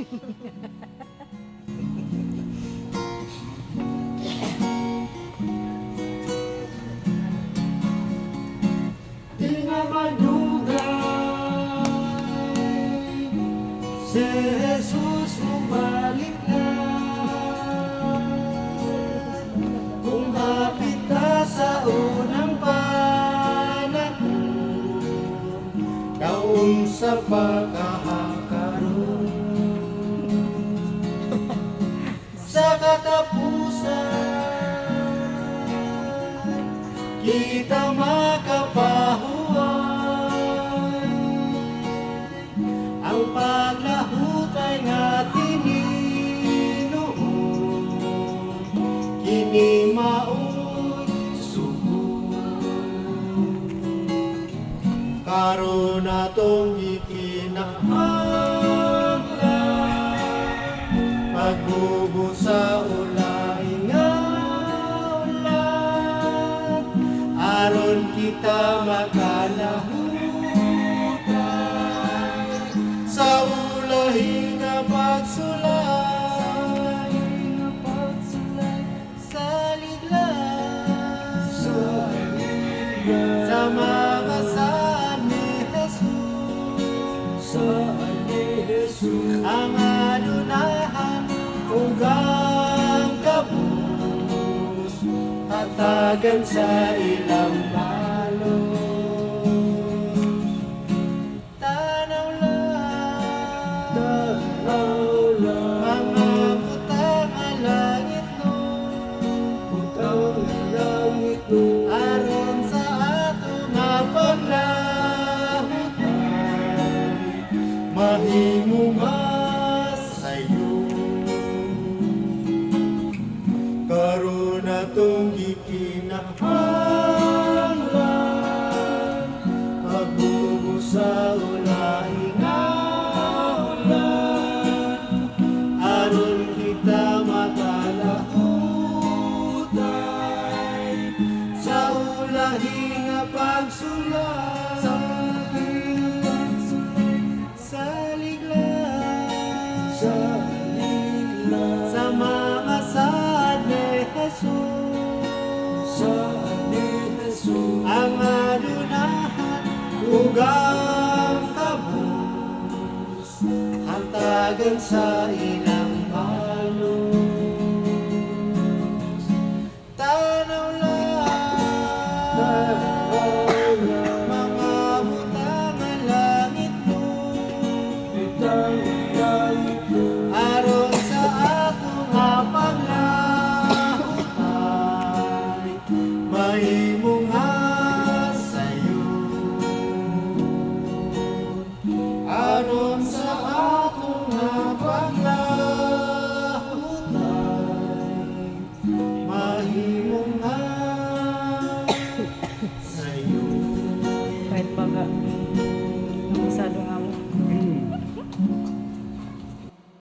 Di na madugay si Jesus bumalik na. Kung hapit na sa unang panahon, kaung sa pagkakaroon sa katapusan, kita makapahuan ang paglahutay nga tininuon, kini mao'y sugo. Karon atong ikinahanglan pagbubo sa ulaing nga ulan, aron kita makalahutan sa ulaing nga pagsulay, sa liglas, sa mga saan ni Jesus, ang anunahan ug ang kabus, hatagan sa ilang balon. Tanaw lang, mga butang nga langit no, aron sa ato nga paglahutan, mahimo masayo. Karon atong gikinahanglan pagbubo sa ulaing nga ulan, aron kita makalahutan sa ulaing nga pagsulay, sa liglas, sa mga saad ni Jesus, ang anunahan ug ang kabus, hantagan sa ilang